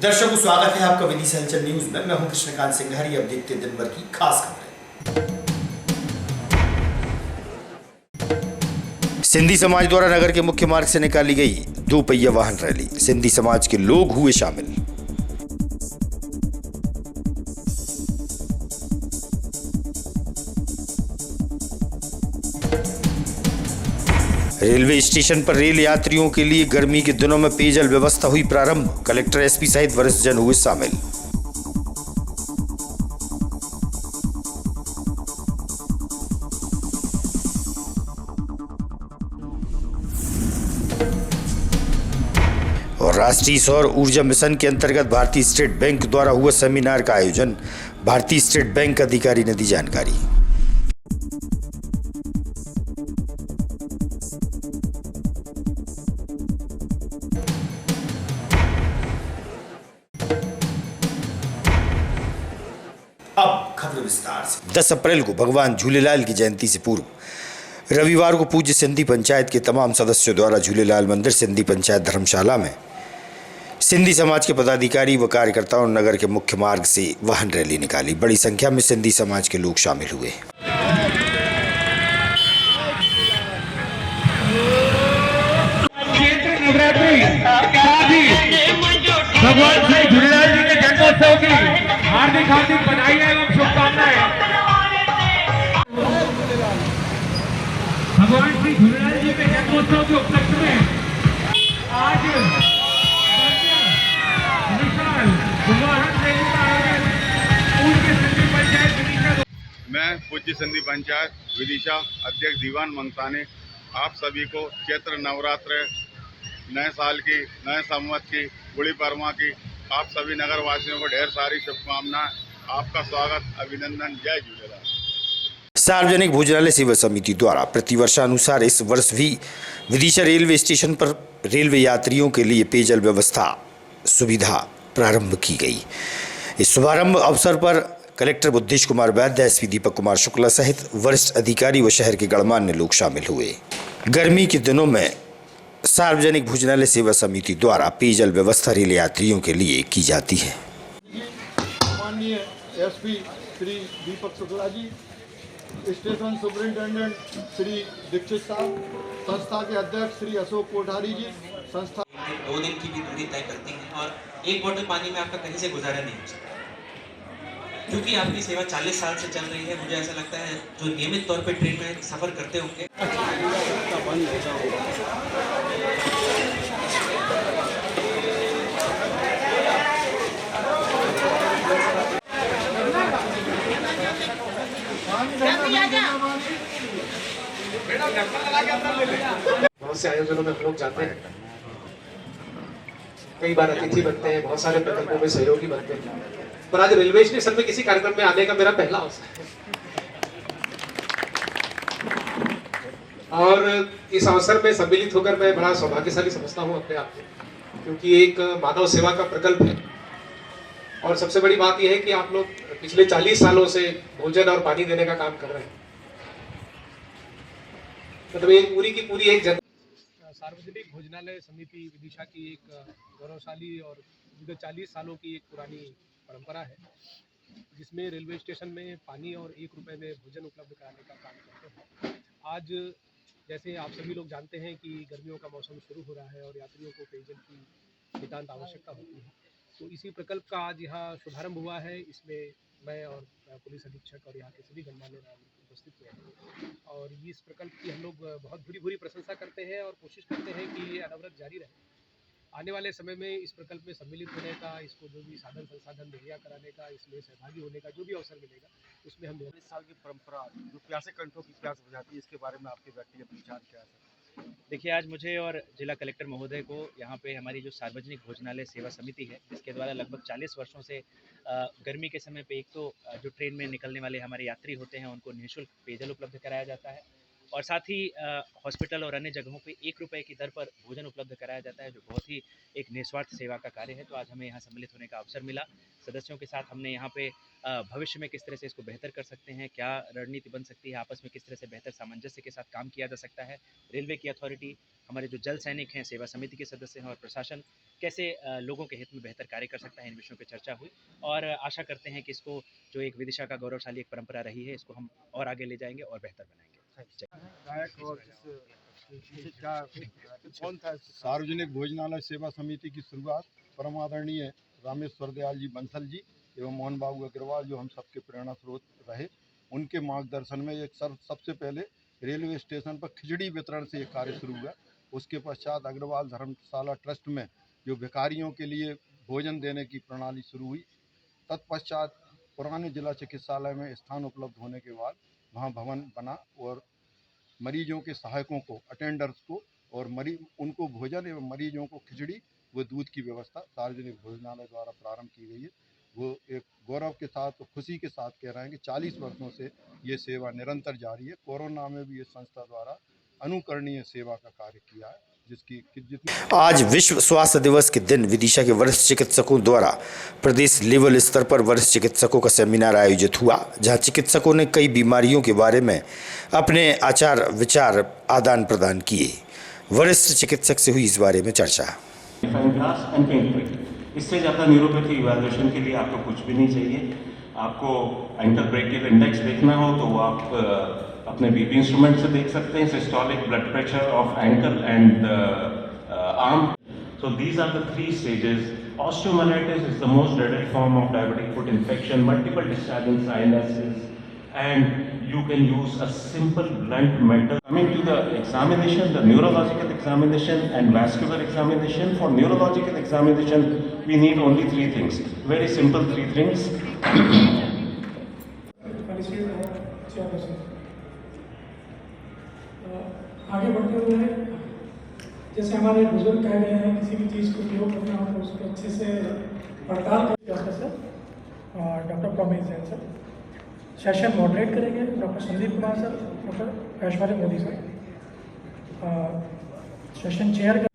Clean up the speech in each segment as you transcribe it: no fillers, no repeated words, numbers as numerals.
दर्शकों, स्वागत है आपका विदिशा हलचल न्यूज में। मैं हूं कृष्णकांत सिंघारी। अब देखते हैं दिन भर की खास खबरें। सिंधी समाज द्वारा नगर के मुख्य मार्ग से निकाली गई 2 पहिया वाहन रैली। सिंधी समाज के लोग हुए शामिल। रेलवे स्टेशन पर रेल यात्रियों के लिए गर्मी के दिनों में पेयजल व्यवस्था हुई प्रारंभ। कलेक्टर, एसपी सहित वरिष्ठ जन हुए शामिल। और राष्ट्रीय सौर ऊर्जा मिशन के अंतर्गत भारतीय स्टेट बैंक द्वारा हुआ सेमिनार का आयोजन। भारतीय स्टेट बैंक अधिकारी ने दी जानकारी। अब खबर विस्तार से। 10 अप्रैल को भगवान झूलेलाल की जयंती से पूर्व रविवार को पूज्य सिंधी पंचायत के तमाम सदस्यों द्वारा झूलेलाल मंदिर सिंधी पंचायत धर्मशाला में सिंधी समाज के पदाधिकारी व कार्यकर्ताओं ने नगर के मुख्य मार्ग से वाहन रैली निकाली। बड़ी संख्या में सिंधी समाज के लोग शामिल हुए। भगवान श्री झूलेलाल जी के जन्मोत्सव की हार्दिक हार्दिक बधाई एवं शुभकामनाएं। भगवान श्री झूलेलाल जी के जन्मोत्सव के उपलक्ष्य में आज विशाल वाहन रैली का आयोजन पूज्य सिंधी पंचायत विदिशा। मैं पूज्य सिंधी पंचायत विदिशा अध्यक्ष दीवान मंगताने आप सभी को चैत्र नवरात्र, नए साल की, नए संवत की, गुड़ी परमा की आप सभी नगर वासियों को ढेर सारी शुभकामनाएं। आपका स्वागत, अभिनंदन। जय झूलेलाल। सार्वजनिक भोजनालय सेवा समिति द्वारा प्रतिवर्षानुसार इस वर्ष भी विदिशा रेलवे स्टेशन पर रेलवे यात्रियों के लिए पेयजल व्यवस्था सुविधा प्रारंभ की गई। इस शुभारंभ अवसर पर कलेक्टर बुद्धेश कुमार वैद्य, एसपी दीपक कुमार शुक्ला सहित वरिष्ठ अधिकारी व शहर के गणमान्य लोग शामिल हुए। गर्मी के दिनों में सार्वजनिक भोजनालय सेवा समिति द्वारा पेयजल व्यवस्था रेल यात्रियों के लिए की जाती है। माननीय SP Shri Deepak Shukla ji, station superintendent Shri Dixit साहब, संस्था के अध्यक्ष श्री अशोक कोठारी जी, संस्था 2 दिन की भी दूरी तय करती हैं और 1 बोतल पानी में आपका कहीं से गुजारा नहीं हो सकता। क्योंकि आपकी सेवा 40 साल से चल रही है, मुझे ऐसा लगता है जो नियमित तौर पे ट्रेन में सफर करते होंगे। बहुत से आयोजनों में हम लोग जाते हैं, कई बार अतिथि बनते हैं, बहुत सारे प्रकल्पों में सहयोगी बनते हैं, पर आज रेलवे स्टेशन में किसी कार्यक्रम में आने का मेरा पहला अवसर है। और इस अवसर में सम्मिलित होकर मैं बड़ा सौभाग्यशाली समझता हूँ अपने आप को, क्योंकि एक मानव सेवा का प्रकल्प है। और सबसे बड़ी बात यह है कि आप लोग पिछले 40 सालों से भोजन और पानी देने का काम कर रहे हैं। मतलब एक पूरी की पूरी एक सार्वजनिक भोजनालय समिति विदिशा की एक गौरवशाली और 40 सालों की एक पुरानी परंपरा है, जिसमें रेलवे स्टेशन में पानी और 1 रुपए में भोजन उपलब्ध कराने का काम करते हैं। आज जैसे आप सभी लोग जानते हैं कि गर्मियों का मौसम शुरू हो रहा है और यात्रियों को पेयजल की नितांत आवश्यकता होती है, तो इसी प्रकल्प का आज यहाँ शुभारंभ हुआ है। इसमें मैं और पुलिस अधीक्षक और यहाँ के सभी गणमान्य उपस्थित हुए हैं और इस प्रकल्प की हम लोग बहुत भूरी प्रशंसा करते हैं और कोशिश करते हैं कि ये अनवरत जारी रहे। आने वाले समय में इस प्रकल्प में सम्मिलित होने का, इसको जो भी साधन संसाधन मुहैया कराने का, इसमें सहभागी होने का जो भी अवसर मिलेगा, उसमें हम 40 साल की परंपरा जो प्यासे कंठों की प्यास बुझाती है, इसके बारे में आपके व्यक्तिगत विचार क्या है? देखिए, आज मुझे और जिला कलेक्टर महोदय को यहाँ पे हमारी जो सार्वजनिक भोजनालय सेवा समिति है, जिसके द्वारा लगभग 40 वर्षों से गर्मी के समय पे एक तो जो ट्रेन में निकलने वाले हमारे यात्री होते हैं उनको निःशुल्क पेयजल उपलब्ध कराया जाता है और साथ ही हॉस्पिटल और अन्य जगहों पे 1 रुपये की दर पर भोजन उपलब्ध कराया जाता है, जो बहुत ही एक निस्वार्थ सेवा का कार्य है। तो आज हमें यहाँ सम्मिलित होने का अवसर मिला। सदस्यों के साथ हमने यहाँ पे भविष्य में किस तरह से इसको बेहतर कर सकते हैं, क्या रणनीति बन सकती है, आपस में किस तरह से बेहतर सामंजस्य के साथ काम किया जा सकता है, रेलवे की अथॉरिटी, हमारे जो जल सैनिक हैं, सेवा समिति के सदस्य हैं और प्रशासन कैसे लोगों के हित में बेहतर कार्य कर सकता है, इन विषयों पर चर्चा हुई। और आशा करते हैं कि इसको जो एक विदिशा का गौरवशाली एक परंपरा रही है, इसको हम और आगे ले जाएंगे और बेहतर बनाएंगे। सार्वजनिक भोजनालय सेवा समिति की शुरुआत परम आदरणीय रामेश्वर दयाल जी बंसल जी एवं मोहन बाबू अग्रवाल, जो हम सबके प्रेरणा स्रोत रहे, उनके मार्गदर्शन में एक सबसे पहले रेलवे स्टेशन पर खिचड़ी वितरण से ये कार्य शुरू हुआ। उसके पश्चात अग्रवाल धर्मशाला ट्रस्ट में जो भिखारियों के लिए भोजन देने की प्रणाली शुरू हुई। तत्पश्चात पुराने जिला चिकित्सालय में स्थान उपलब्ध होने के बाद वहाँ भवन बना और मरीजों के सहायकों को, अटेंडर्स को और उनको भोजन एवं मरीजों को खिचड़ी व दूध की व्यवस्था सार्वजनिक भोजनालय द्वारा प्रारंभ की गई है। वो एक गौरव के साथ और खुशी के साथ कह रहे हैं कि 40 वर्षों से ये सेवा निरंतर जारी है। कोरोना में भी ये संस्था द्वारा अनुकरणीय सेवा का कार्य किया है, जितनी आज विश्व स्वास्थ्य दिवस के दिन विदिशा के वरिष्ठ चिकित्सकों द्वारा प्रदेश लेवल स्तर पर वरिष्ठ चिकित्सकों का सेमिनार आयोजित हुआ, जहां चिकित्सकों ने कई बीमारियों के बारे में अपने आचार विचार आदान प्रदान किए। वरिष्ठ चिकित्सक से हुई इस बारे में चर्चा। इससे ज़्यादा न्यूरोपैथी इवैल्यूएशन के लिए आपको कुछ भी नहीं चाहिए। आपको एंकर ब्रेकियल इंडेक्स देखना हो तो वो आप अपने बीपी इंस्ट्रूमेंट से देख सकते हैं, systolic blood pressure of ankle and arm. So these are the 3 stages. Osteomyelitis is the most deadly form of diabetic foot infection, multiple discharge in sinuses, and you can use a simple blunt metal. Coming to the examination, the neurological examination and vascular examination. For neurological examination, we need only 3 things. Very simple 3 things. आगे बढ़ते हुए जैसे हमारे बुजुर्ग कह रहे हैं, किसी भी चीज़ को उपयोग करना हो तो उसको अच्छे से पड़ताल करें। Sir doctor Pramesh Jain sir session moderate करेंगे, doctor Sandeep Kumar sir, doctor Aishwarya Modi sir session chair कर।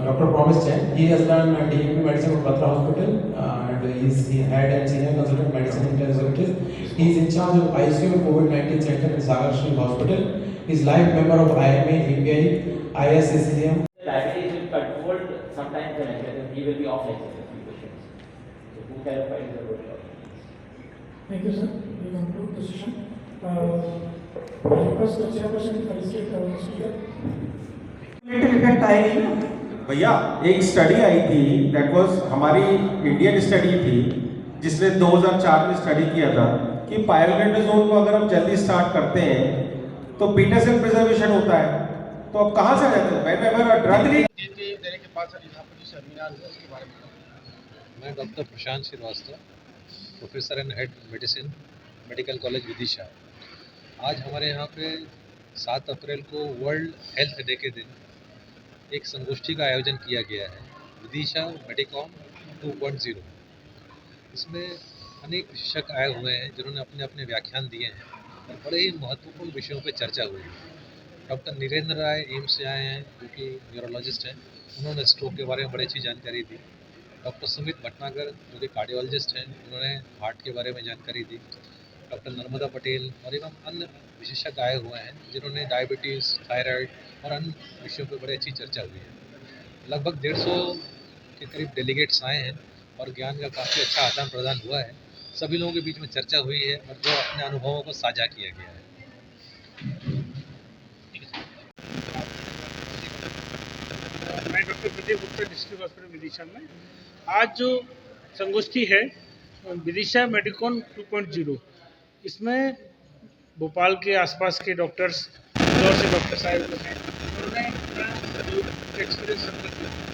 Dr. Promise Chen. He has done DMP medicine at Batra Hospital and he had a senior consultant medicine intensivist. He is in charge of ICU COVID-19 center in Sagar Street Hospital. He is life member of IMA, EPI, ISCCM. Diabetes is controlled sometimes when he will be off like this with patients. So who clarifies the role? Thank you, sir. We conclude the session. I request the chairperson to felicitate our speaker. Effect आए नहीं ना भैया। एक study आई थी, that was हमारी Indian study थी, जिसने 2004 में स्टडी किया था कि पायरोलेंडोजोल को अगर हम जल्दी स्टार्ट करते हैं तो बीटा सेल प्रिजर्वेशन होता है। तो अब कहाँ से आ जाते हैं? मैं doctor Prashant Shrivastava, professor and head medicine, medical college Vidisha. आज हमारे यहाँ पे 7 अप्रैल को वर्ल्ड हेल्थ डे के दिन एक संगोष्ठी का आयोजन किया गया है, विदिशा मेडिकॉम 2.0। इसमें अनेक विशेषज्ञ आए हुए हैं जिन्होंने अपने अपने व्याख्यान दिए हैं और बड़े ही महत्वपूर्ण विषयों पर चर्चा हुई है। डॉक्टर नीरेंद्र राय एम्स से आए हैं, जो कि न्यूरोलॉजिस्ट हैं, उन्होंने स्ट्रोक के बारे में बड़ी अच्छी जानकारी दी। डॉक्टर सुमित भटनागर, जो कि कार्डियोलॉजिस्ट हैं, उन्होंने हार्ट के बारे में जानकारी दी। डॉक्टर नर्मदा पटेल और एवं अन्य विशेषज्ञ आए हुए हैं जिन्होंने डायबिटीज़, थायराइड और अन्य विषयों पर बड़ी अच्छी चर्चा हुई है। लगभग 150 के करीब डेलीगेट्स आए हैं और ज्ञान का काफ़ी अच्छा आदान प्रदान हुआ है। सभी लोगों के बीच में चर्चा हुई है और जो अपने अनुभवों को साझा किया गया है। मैं doctor Pradeep Gupta, district hospital Vidisha में। आज जो संगोष्ठी है विदिशा मेडिकॉन 2.0, इसमें भोपाल के आसपास के डॉक्टर्स, इंदौर से डॉक्टर साहब हैं, उन्होंने अपना एक्सपीरियंस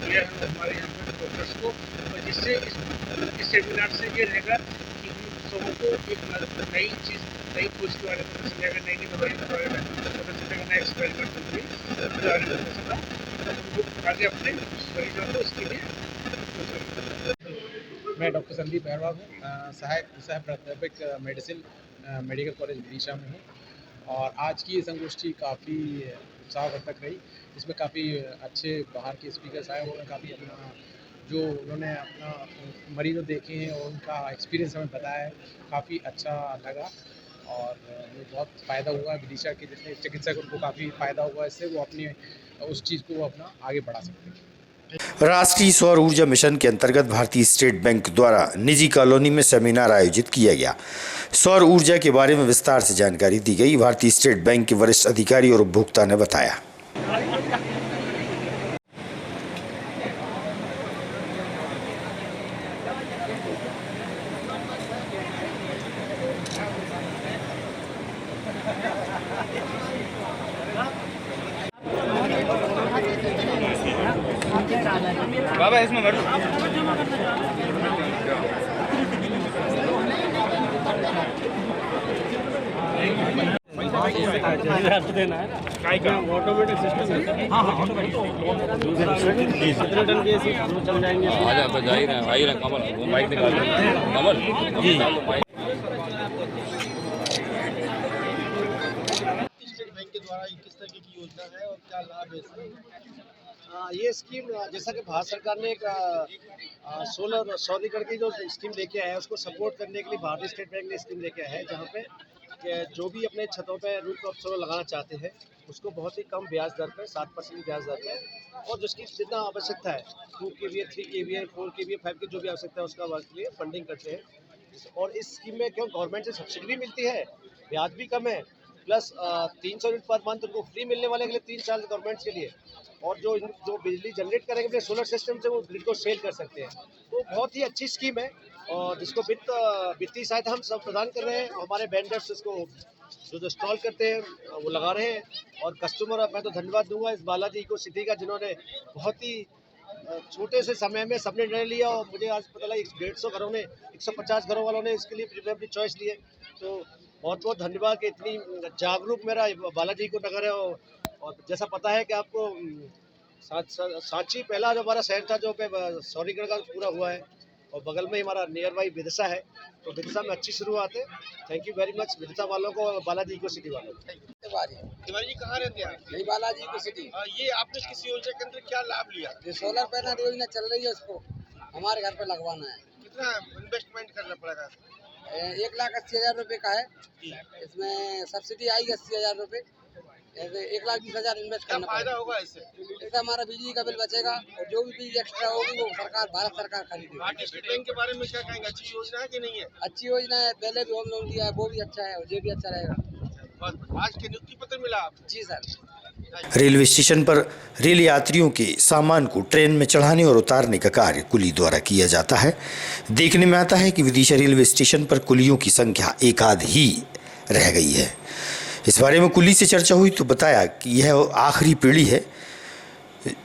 दिया है हमारे यहाँ पर डॉक्टर्स को, और जिससे इस सेमिनार से ये रहेगा कि हम सबों को एक नई चीज़, नई खोज के बारे में पता चलेगा, नई नई दवाइयों के बारे में पता चलेगा, नए एक्सपेरिमेंट के बारे में पता चलेगा। आगे अपने मरीजों को उसके लिए। मैं डॉक्टर संदीप अहरवाल हूँ, सहायक सह प्राध्यापक मेडिसिन मेडिकल कॉलेज विदिशा में हूँ। और आज की ये संगोष्ठी काफ़ी उत्साहवर्धक रही। इसमें काफ़ी अच्छे बाहर के स्पीकर्स आए, उन्होंने काफ़ी अपना जो उन्होंने अपना मरीजों देखे हैं और उनका एक्सपीरियंस हमें बताया है, काफ़ी अच्छा लगा। और ये बहुत फ़ायदा हुआ विदिशा के जितने चिकित्सक उनको काफ़ी फ़ायदा हुआ इससे, वो अपनी उस चीज़ को वो अपना आगे बढ़ा सकते हैं। राष्ट्रीय सौर ऊर्जा मिशन के अंतर्गत भारतीय स्टेट बैंक द्वारा निजी कॉलोनी में सेमिनार आयोजित किया गया। सौर ऊर्जा के बारे में विस्तार से जानकारी दी गई। भारतीय स्टेट बैंक के वरिष्ठ अधिकारी और उपभोक्ता ने बताया। बाबा इसमें बैठो। ऑटोमेटिक सिस्टम है। हाँ ऑटोमेटिक। कितने टन के चल जाएंगे? आ जाइए ना कमल, वो माइक निकाल कमल जी। स्टेट बैंक के द्वारा किस तरह की योजना है और क्या लाभ है इसमें? ये स्कीम जैसा कि भारत सरकार ने एक सोलर सौरीकरण की जो स्कीम लेके आया है, उसको सपोर्ट करने के लिए भारतीय स्टेट बैंक ने स्कीम लेके आया है, जहाँ पे जो भी अपने छतों पे रूफटॉप सोलर लगाना चाहते हैं उसको बहुत ही कम ब्याज दर पे 7% की ब्याज दर पे और जिसकी जितना आवश्यकता है 2 kVA 3 kVA 4 kVA 5 की जो भी आवश्यकता है उसका लिए फंडिंग करते हैं। और इस स्कीम में क्यों गवर्नमेंट से सब्सिडी भी मिलती है, ब्याज भी कम है, प्लस 300 यूनिट पर मंथ उनको फ्री मिलने वाले के लिए 3 साल गवर्नमेंट के लिए। और जो बिजली जनरेट करेंगे अपने सोलर सिस्टम से वो ग्रिड को सेल कर सकते हैं। तो बहुत ही अच्छी स्कीम है और जिसको वित्तीय सहायता हम सब प्रदान कर रहे हैं। हमारे वेंडर्स इसको जो स्टॉल करते हैं वो लगा रहे हैं और कस्टमर, मैं तो धन्यवाद दूंगा इस बालाजी इको सिटी का, जिन्होंने बहुत ही छोटे से समय में सबने निर्णय लिया। और मुझे आज पता लगा 150 घरों ने 150 घरों वालों ने इसके लिए अपनी चॉइस ली है। तो बहुत बहुत धन्यवाद कि इतनी जागरूक मेरा बालाजी को नगर है। और जैसा पता है कि आपको सांची पहला जो हमारा शहर था जो पे सौरीकरण का पूरा हुआ है और बगल में हमारा नियर बाई विदिशा है, तो विदिशा में अच्छी शुरुआत है। Thank you very much Vidisha वालों को और बालाजी इको सिटी वालों को। तिवारी जी कहाँ रहते हैं? यही बालाजी इको सिटी। ये आपने किस योजना के अंदर क्या लाभ लिया? जो सोलर पैनल योजना चल रही है उसको हमारे घर पे लगवाना है। कितना इन्वेस्टमेंट करना पड़ेगा? 1,80,000 रुपये का है। इसमें सब्सिडी आएगी 80,000 रुपये। 1,20,000 इन्वेस्ट करना फायदा होगा इससे? इससे हमारा बिजली का बिल बचेगा और जो भी बिजली एक्स्ट्रा होगी वो भारत सरकार खरीदेगी। भारतीय स्टेट बैंक के बारे में क्या कहेंगे? अच्छी योजना है कि नहीं है? अच्छी योजना है, पहले भी होम लोन दिया है, वो भी अच्छा है और ये भी अच्छा रहेगा। आज के नियुक्ति पत्र मिला आपको? जी सर। रेलवे स्टेशन पर रेल यात्रियों के सामान को ट्रेन में चढ़ाने और उतारने का कार्य कुली द्वारा किया जाता है। देखने में आता है कि विदिशा रेलवे स्टेशन पर कुलियों की संख्या एक आध ही रह गई है। इस बारे में कुली से चर्चा हुई तो बताया कि यह आखिरी पीढ़ी है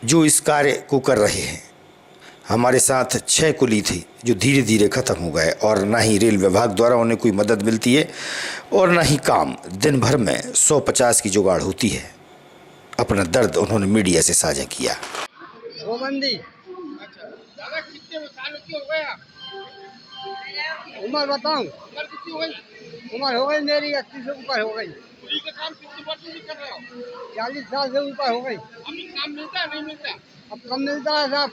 जो इस कार्य को कर रहे हैं। हमारे साथ 6 कुली थे जो धीरे धीरे ख़त्म हो गए और ना ही रेल विभाग द्वारा उन्हें कोई मदद मिलती है और ना ही काम दिन भर में 150 की जुगाड़ होती है। अपना दर्द उन्होंने मीडिया से साझा किया। दादा कितने साल की हो गए आप? उम्र बताऊं? उम्र कितनी हो गई? उम्र हो गई मेरी 80 से ऊपर हो गई। कुली का काम कितने वर्ष से कर रहे हो? 40 साल से ऊपर हो गई। अभी काम मिलता है नहीं मिलता? अब कम मिलता है साहब।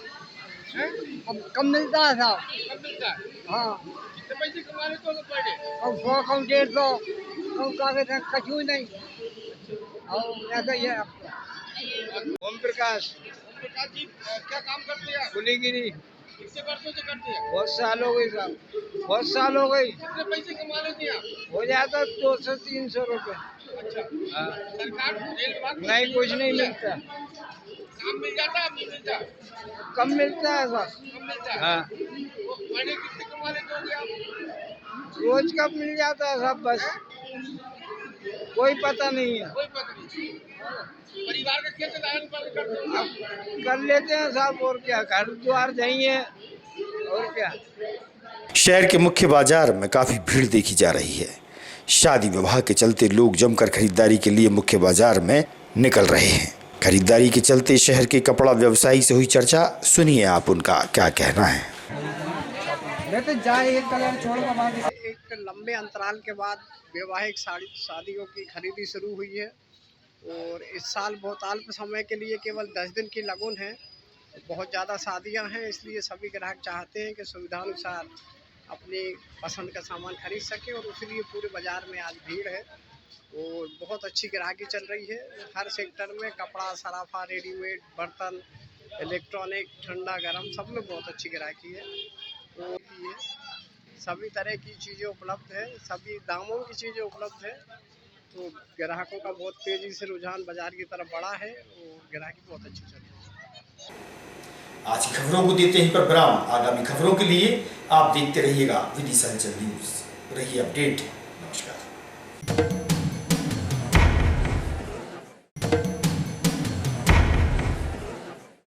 अब कम मिलता है साहब। कम मिलता है? हाँ। कितने पैसे कमा लेते हो पर डे? अब 100 कम 150 कम कागज कछु नहीं। और ऐसा ही है। ओम प्रकाश जी क्या काम करते हैं? कुलीगिरी। कितने वर्षों से करते हैं? बहुत साल हो गई साहब, बहुत साल हो गई। कितने पैसे कमा लेते हैं आप? हो जाता 200-300 रुपये। अच्छा। सरकार रेल विभाग नहीं कुछ नहीं मिलता। काम मिल जाता है? नहीं मिलता? कम मिलता है साहब। कम मिलता है? हाँ। पर डे कितने कमा लेते होंगे आप? रोज का मिल जाता है साहब, बस कोई पता नहीं है। कोई पता नहीं। परिवार का कैसे लालन पालन करते हैं? कर लेते हैं साहब, और क्या, घर द्वार जाइए और क्या। शहर के मुख्य बाजार में काफ़ी भीड़ देखी जा रही है। शादी विवाह के चलते लोग जमकर खरीदारी के लिए मुख्य बाजार में निकल रहे हैं। खरीदारी के चलते शहर के कपड़ा व्यवसायी से हुई चर्चा, सुनिए आप उनका क्या कहना है। एक लंबे अंतराल के बाद वैवाहिक शादियों की खरीदी शुरू हुई है और इस साल बहुत अल्प समय के लिए केवल 10 दिन की लगन है। बहुत ज़्यादा शादियां हैं, इसलिए सभी ग्राहक चाहते हैं कि सुविधानुसार अपनी पसंद का सामान खरीद सके और उसलिए पूरे बाज़ार में आज भीड़ है और बहुत अच्छी ग्राहकी चल रही है। हर सेक्टर में कपड़ा, सराफा, रेडीमेड, बर्तन, इलेक्ट्रॉनिक, ठंडा गरम सब में बहुत अच्छी ग्राहकी है। तो ये सभी तरह की चीज़ें उपलब्ध है, सभी दामों की चीज़ें उपलब्ध है। तो ग्राहकों का बहुत तेज़ी से रुझान बाजार की तरफ बढ़ा है और ग्राहकी बहुत अच्छी चल रही है। आज की खबरों को देते हैं पर विराम। आगामी खबरों के लिए आप देखते रहिएगा विदिशा न्यूज़। रहिए अपडेट। नमस्कार।